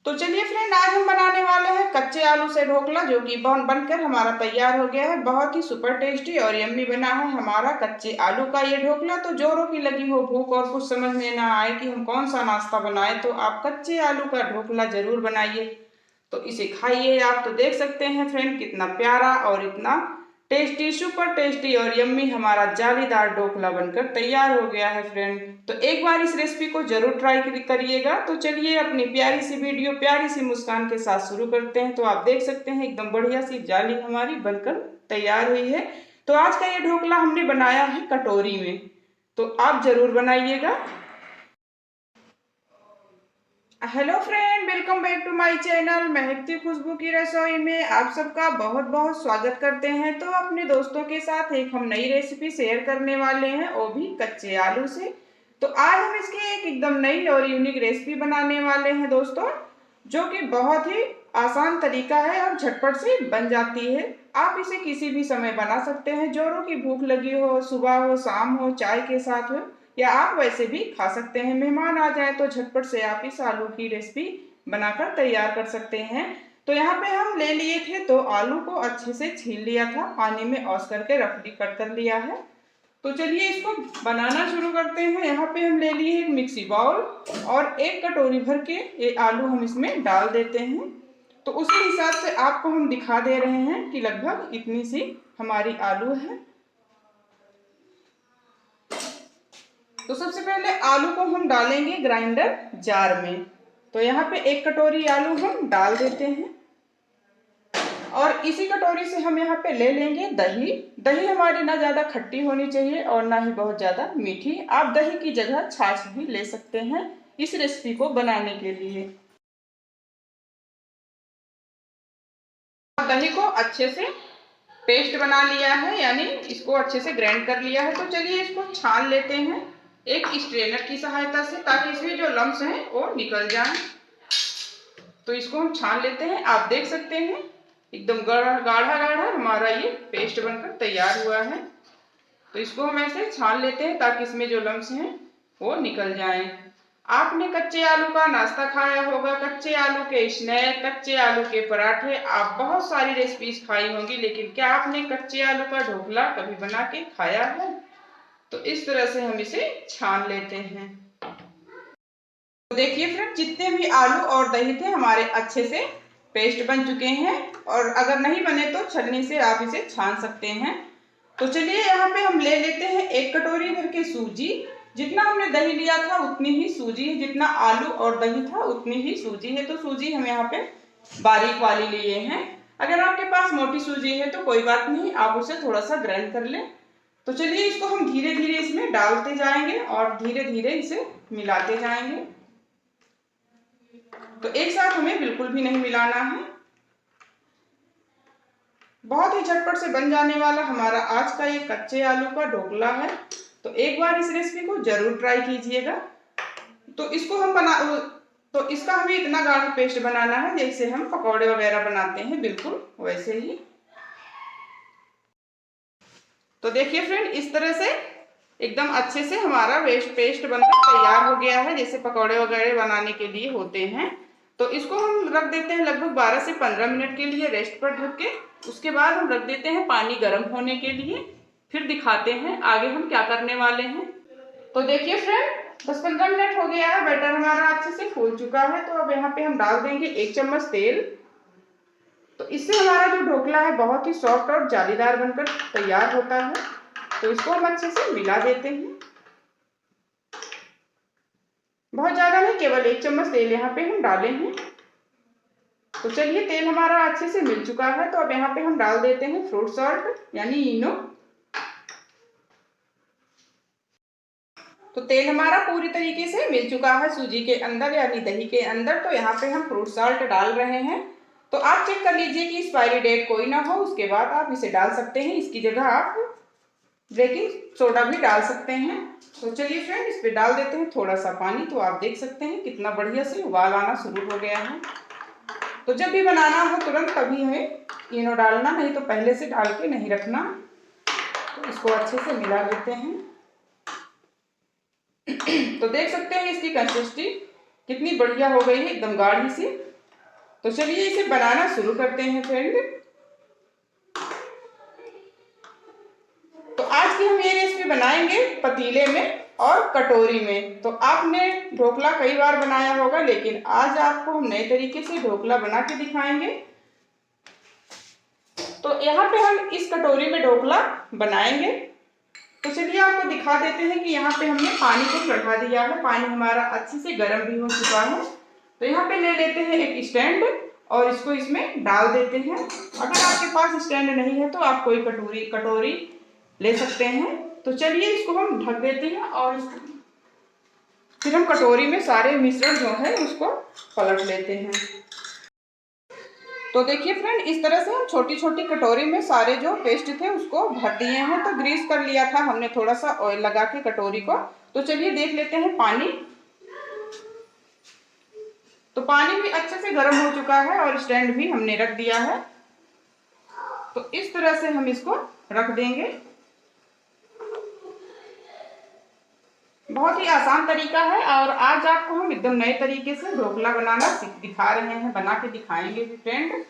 तो चलिए फ्रेंड, आज हम बनाने वाले हैं कच्चे आलू से ढोकला, जो कि बनकर हमारा तैयार हो गया है। बहुत ही सुपर टेस्टी और यम्मी बना है हमारा कच्चे आलू का ये ढोकला। तो जोरों की लगी हो भूख और कुछ समझ में ना आए कि हम कौन सा नाश्ता बनाएं, तो आप कच्चे आलू का ढोकला जरूर बनाइए। तो इसे खाइए। आप तो देख सकते हैं फ्रेंड, कितना प्यारा और इतना टेस्टी, सुपर टेस्टी और यम्मी हमारा जालीदार ढोकला बनकर तैयार हो गया है फ्रेंड। तो एक बार इस रेसिपी को जरूर ट्राई करिएगा। तो चलिए अपनी प्यारी सी वीडियो प्यारी सी मुस्कान के साथ शुरू करते हैं। तो आप देख सकते हैं एकदम बढ़िया सी जाली हमारी बनकर तैयार हुई है। तो आज का ये ढोकला हमने बनाया है कटोरी में, तो आप जरूर बनाइएगा। Hello friend, welcome back to my channel महकती खुशबू की रसोई में आप सबका बहुत बहुत स्वागत करते हैं। तो अपने दोस्तों के साथ एक हम नई रेसिपी शेयर करने वाले हैं, वो भी कच्चे आलू से। तो आज हम इसकी एक एकदम नई और यूनिक रेसिपी बनाने वाले हैं दोस्तों, जो कि बहुत ही आसान तरीका है और झटपट से बन जाती है। आप इसे किसी भी समय बना सकते हैं, जोरों की भूख लगी हो, सुबह हो, शाम हो, चाय के साथ हो, या आप वैसे भी खा सकते हैं। मेहमान आ जाए तो झटपट से आप इस आलू की रेसिपी बनाकर तैयार कर सकते हैं। तो यहाँ पे हम ले लिए थे, तो आलू को अच्छे से छील लिया था, पानी में वॉश करके रफली कट कर लिया है। तो चलिए इसको बनाना शुरू करते हैं। यहाँ पे हम ले लिए एक मिक्सी बाउल और एक कटोरी भर के ये आलू हम इसमें डाल देते हैं। तो उसी हिसाब से आपको हम दिखा दे रहे हैं कि लगभग इतनी सी हमारी आलू है। तो सबसे पहले आलू को हम डालेंगे ग्राइंडर जार में। तो यहाँ पे एक कटोरी आलू हम डाल देते हैं और इसी कटोरी से हम यहाँ पे ले लेंगे दही। दही हमारी ना ज़्यादा खट्टी होनी चाहिए और ना ही बहुत ज़्यादा मीठी। आप दही की जगह छाछ भी ले सकते हैं इस रेसिपी को बनाने के लिए। दही को अच्छे से पेस्ट बना लिया है, यानी इसको अच्छे से ग्राइंड कर लिया है। तो चलिए इसको छान लेते हैं एक स्ट्रेनर की सहायता से, ताकि इसमें जो लम्स हैं वो निकल जाएं। तो इसको हम छान लेते हैं। आप देख सकते हैं एकदम गाढ़ा गाढ़ा हमारा ये पेस्ट बनकर तैयार हुआ है। तो इसको हम ऐसे छान लेते हैं ताकि इसमें जो लम्स हैं वो निकल जाएं। आपने कच्चे आलू का नाश्ता खाया होगा, कच्चे आलू के स्नैक, कच्चे आलू के पराठे, आप बहुत सारी रेसिपीज खाई होंगी, लेकिन क्या आपने कच्चे आलू का ढोकला कभी बना के खाया है? तो इस तरह से हम इसे छान लेते हैं। तो देखिए फ्रेंड, जितने भी आलू और दही थे हमारे अच्छे से पेस्ट बन चुके हैं, और अगर नहीं बने तो छलनी से आप इसे छान सकते हैं। तो चलिए यहाँ पे हम ले लेते हैं एक कटोरी भर के सूजी। जितना हमने दही लिया था उतनी ही सूजी है, जितना आलू और दही था उतनी ही सूजी है। तो सूजी हम यहाँ पे बारीक वाली लिए हैं। अगर आपके पास मोटी सूजी है तो कोई बात नहीं, आप उसे थोड़ा सा ग्राइंड कर लें। तो चलिए इसको हम धीरे धीरे इसमें डालते जाएंगे और धीरे धीरे इसे मिलाते जाएंगे। तो एक साथ हमें बिल्कुल भी नहीं मिलाना है। बहुत ही झटपट से बन जाने वाला हमारा आज का ये कच्चे आलू का ढोकला है। तो एक बार इस रेसिपी को जरूर ट्राई कीजिएगा। तो इसको हम तो इसका हमें इतना गाढ़ा पेस्ट बनाना है जैसे हम पकौड़े वगैरह बनाते हैं, बिल्कुल वैसे ही। तो देखिए फ्रेंड, इस तरह से एकदम अच्छे से हमारा पेस्ट बनकर तैयार हो गया है, जैसे पकौड़े वगैरह बनाने के लिए होते हैं। तो इसको हम रख देते हैं लगभग 12 से 15 मिनट के लिए रेस्ट पर ढक के। उसके बाद हम रख देते हैं पानी गर्म होने के लिए। फिर दिखाते हैं आगे हम क्या करने वाले हैं। तो देखिए फ्रेंड, 10-15 मिनट हो गया है, बैटर हमारा अच्छे से फूल चुका है। तो अब यहाँ पे हम डाल देंगे 1 चम्मच तेल। तो इससे हमारा जो ढोकला है बहुत ही सॉफ्ट और जालीदार बनकर तैयार होता है। तो इसको हम अच्छे से मिला देते हैं। बहुत ज्यादा नहीं, केवल 1 चम्मच तेल यहाँ पे हम डाले हैं। तो चलिए तेल हमारा अच्छे से मिल चुका है। तो अब यहाँ पे हम डाल देते हैं फ्रूट सॉल्ट यानी इनो। तो तेल हमारा पूरी तरीके से मिल चुका है सूजी के अंदर यानी दही के अंदर। तो यहाँ पे हम फ्रूट सॉल्ट डाल रहे हैं। तो आप चेक कर लीजिए कि एक्सपायरी डेट कोई ना हो, उसके बाद आप इसे डाल सकते हैं। इसकी जगह आप बेकिंग सोडा भी डाल सकते हैं। तो चलिए फ्रेंड, इस पे डाल देते हैं थोड़ा सा पानी। तो आप देख सकते हैं कितना बढ़िया से उबाल आना शुरू हो गया है। तो जब भी बनाना हो तुरंत तभी हमें इनो डालना, नहीं तो पहले से डाल के नहीं रखना। तो इसको अच्छे से मिला लेते हैं। तो देख सकते हैं इसकी कंसिस्टेंसी कितनी बढ़िया हो गई है, एकदम गाढ़ी सी। तो चलिए इसे बनाना शुरू करते हैं फ्रेंड। तो आज की हम ये रेसिपी बनाएंगे पतीले में और कटोरी में। तो आपने ढोकला कई बार बनाया होगा, लेकिन आज आपको हम नए तरीके से ढोकला बना के दिखाएंगे। तो यहाँ पे हम इस कटोरी में ढोकला बनाएंगे। तो चलिए आपको दिखा देते हैं कि यहाँ पे हमने पानी को चढ़ा दिया है। पानी हमारा अच्छे से गर्म भी हो चुका है। तो यहाँ पे ले लेते हैं एक स्टैंड और इसको इसमें डाल देते हैं। अगर आपके पास स्टैंड नहीं है तो आप कोई कटोरी ले सकते हैं। तो चलिए इसको हम ढक देते हैं और फिर हम कटोरी में सारे मिश्रण जो है उसको पलट लेते हैं। तो देखिए फ्रेंड, इस तरह से हम छोटी छोटी कटोरी में सारे जो पेस्ट थे उसको भर दिए हैं। तो ग्रीस कर लिया था हमने थोड़ा सा ऑयल लगा के कटोरी को। तो चलिए देख लेते हैं पानी। तो पानी भी अच्छे से गर्म हो चुका है और स्टैंड भी हमने रख दिया है। तो इस तरह से हम इसको रख देंगे। बहुत ही आसान तरीका है और आज आपको हम एकदम नए तरीके से ढोकला बनाना दिखा रहे हैं, बना के दिखाएंगे भी फ्रेंड।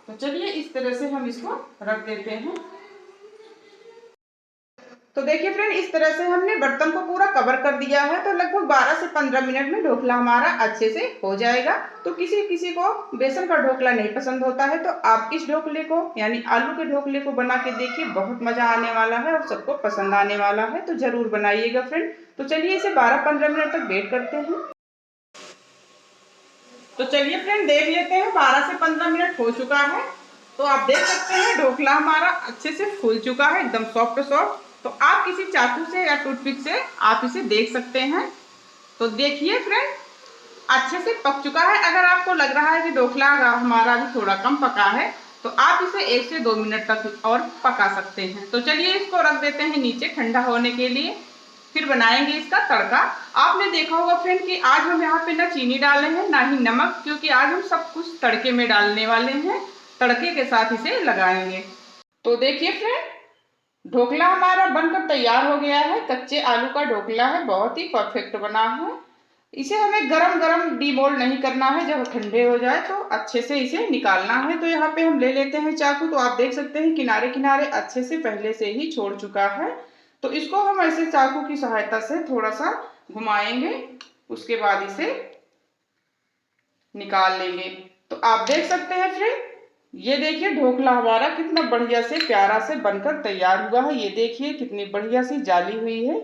तो चलिए इस तरह से हम इसको रख देते हैं। तो देखिए फ्रेंड, इस तरह से हमने बर्तन को पूरा कवर कर दिया है। तो लगभग 12 से 15 मिनट में ढोकला हमारा अच्छे से हो जाएगा। तो किसी किसी को बेसन का ढोकला नहीं पसंद होता है, तो आप इस ढोकले को यानी आलू के ढोकले को बना के देखिए, बहुत मजा आने वाला है और सबको पसंद आने वाला है। तो जरूर बनाइएगा फ्रेंड। तो चलिए इसे 12-15 मिनट तक वेट करते हैं। तो चलिए फ्रेंड देख लेते हैं, 12 से 15 मिनट हो चुका है। तो आप देख सकते हैं ढोकला हमारा अच्छे से फूल चुका है, एकदम सॉफ्ट सॉफ्ट। तो आप किसी चाकू से या टूथपिक से आप इसे देख सकते हैं। तो देखिए फ्रेंड, अच्छे से पक चुका है। अगर आपको लग रहा है कि ढोकला हमारा भी थोड़ा कम पका है तो आप इसे 1 से 2 मिनट तक और पका सकते हैं। तो चलिए इसको रख देते हैं नीचे ठंडा होने के लिए, फिर बनाएंगे इसका तड़का। आपने देखा होगा फ्रेंड कि आज हम यहाँ पे ना चीनी डाले हैं ना ही नमक, क्योंकि आज हम सब कुछ तड़के में डालने वाले हैं, तड़के के साथ इसे लगाएंगे। तो देखिए फ्रेंड, ढोकला हमारा बनकर तैयार हो गया है। कच्चे आलू का ढोकला है, बहुत ही परफेक्ट बना है। इसे हमें गरम गरम डीमोल्ड नहीं करना है, जब ठंडे हो जाए तो अच्छे से इसे निकालना है। तो यहाँ पे हम ले लेते हैं चाकू। तो आप देख सकते हैं किनारे किनारे अच्छे से पहले से ही छोड़ चुका है। तो इसको हम ऐसे चाकू की सहायता से थोड़ा सा घुमाएंगे, उसके बाद इसे निकाल लेंगे। तो आप देख सकते हैं फ्रेंड, ये देखिए ढोकला हमारा कितना बढ़िया से प्यारा से बनकर तैयार हुआ है। ये देखिए कितनी बढ़िया सी जाली हुई है।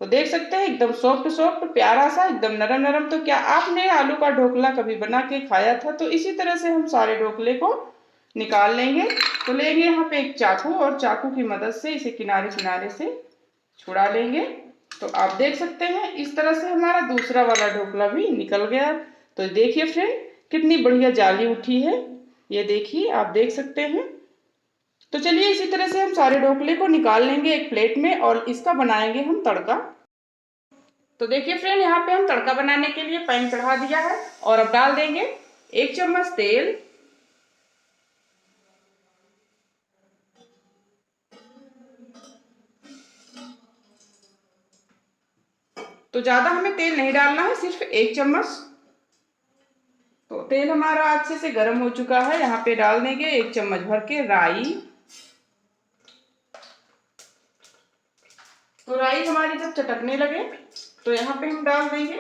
तो देख सकते हैं एकदम सॉफ्ट सॉफ्ट प्यारा सा, एकदम नरम नरम। तो क्या आपने आलू का ढोकला कभी बना के खाया था? तो इसी तरह से हम सारे ढोकले को निकाल लेंगे। तो लेंगे यहाँ पे एक चाकू और चाकू की मदद से इसे किनारे किनारे से छुड़ा लेंगे। तो आप देख सकते हैं इस तरह से हमारा दूसरा वाला ढोकला भी निकल गया। तो देखिए फ्रेंड कितनी बढ़िया जाली उठी है, ये देखिए आप देख सकते हैं। तो चलिए इसी तरह से हम सारे ढोकले को निकाल लेंगे एक प्लेट में और इसका बनाएंगे हम तड़का। तो देखिए फ्रेंड, यहाँ पे हम तड़का बनाने के लिए पैन चढ़ा दिया है और अब डाल देंगे 1 चम्मच तेल। तो ज्यादा हमें तेल नहीं डालना है, सिर्फ 1 चम्मच। तो तेल हमारा अच्छे से गर्म हो चुका है। यहाँ पे डाल देंगे 1 चम्मच भर के राई। तो राई हमारी जब चटकने लगे तो यहाँ पे हम डाल देंगे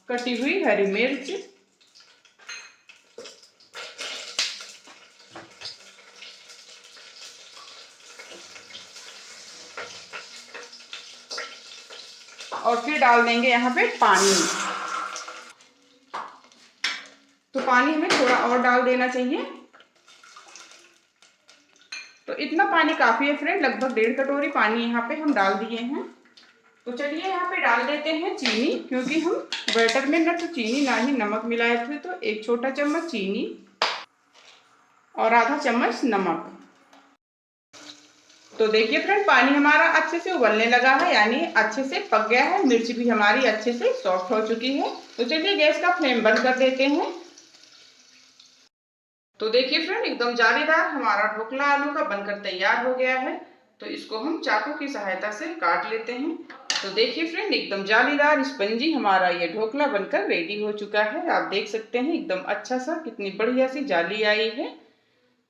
कटी हुई हरी मिर्च। और फिर डाल देंगे यहाँ पे पानी। तो पानी हमें थोड़ा और डाल देना चाहिए। तो इतना पानी काफी है फ्रेंड, लगभग 1.5 कटोरी पानी यहाँ पे हम डाल दिए हैं। तो चलिए यहाँ पे डाल देते हैं चीनी, क्योंकि हम बैटर में न तो चीनी ना ही नमक मिलाए थे। तो 1 छोटा चम्मच चीनी और आधा चम्मच नमक। तो देखिए फ्रेंड, पानी हमारा अच्छे से उबलने लगा है, यानी अच्छे से पक गया है। मिर्च भी हमारी अच्छे से सॉफ्ट हो चुकी है। तो चलिए गैस का फ्लेम बंद कर देते हैं। तो देखिए फ्रेंड, एकदम जालीदार हमारा ढोकला आलू का बनकर तैयार हो गया है। तो इसको हम चाकू की सहायता से काट लेते हैं। तो देखिए फ्रेंड, एकदम जालीदार स्पंजी हमारा ये ढोकला बनकर रेडी हो चुका है। आप देख सकते हैं एकदम अच्छा सा, कितनी बढ़िया सी जाली आई है।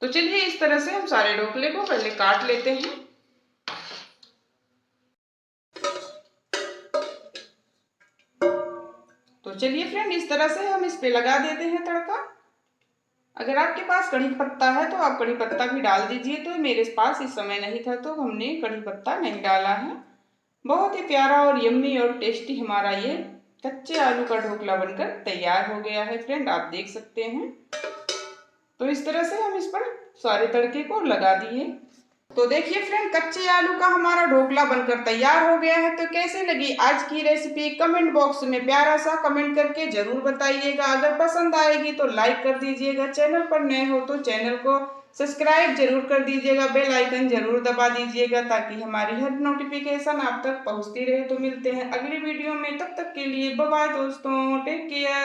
तो चलिए इस तरह से हम सारे ढोकले को पहले काट लेते हैं। तो चलिए फ्रेंड, इस तरह से हम इस पे लगा देते हैं तड़का। अगर आपके पास कड़ी पत्ता है तो आप कड़ी पत्ता भी डाल दीजिए, तो मेरे पास इस समय नहीं था तो हमने कड़ी पत्ता नहीं डाला है। बहुत ही प्यारा और यम्मी और टेस्टी हमारा ये कच्चे आलू का ढोकला बनकर तैयार हो गया है फ्रेंड, आप देख सकते हैं। तो इस तरह से हम इस पर सारे तड़के को लगा दिए। तो देखिए फ्रेंड, कच्चे आलू का हमारा ढोकला बनकर तैयार हो गया है। तो कैसे लगी आज की रेसिपी, कमेंट बॉक्स में प्यारा सा कमेंट करके जरूर बताइएगा। अगर पसंद आएगी तो लाइक कर दीजिएगा, चैनल पर नए हो तो चैनल को सब्सक्राइब जरूर कर दीजिएगा, बेल आइकन जरूर दबा दीजिएगा ताकि हमारी हर नोटिफिकेशन आप तक पहुंचती रहे। तो मिलते हैं अगली वीडियो में, तब तक के लिए बाय बाय दोस्तों, टेक केयर।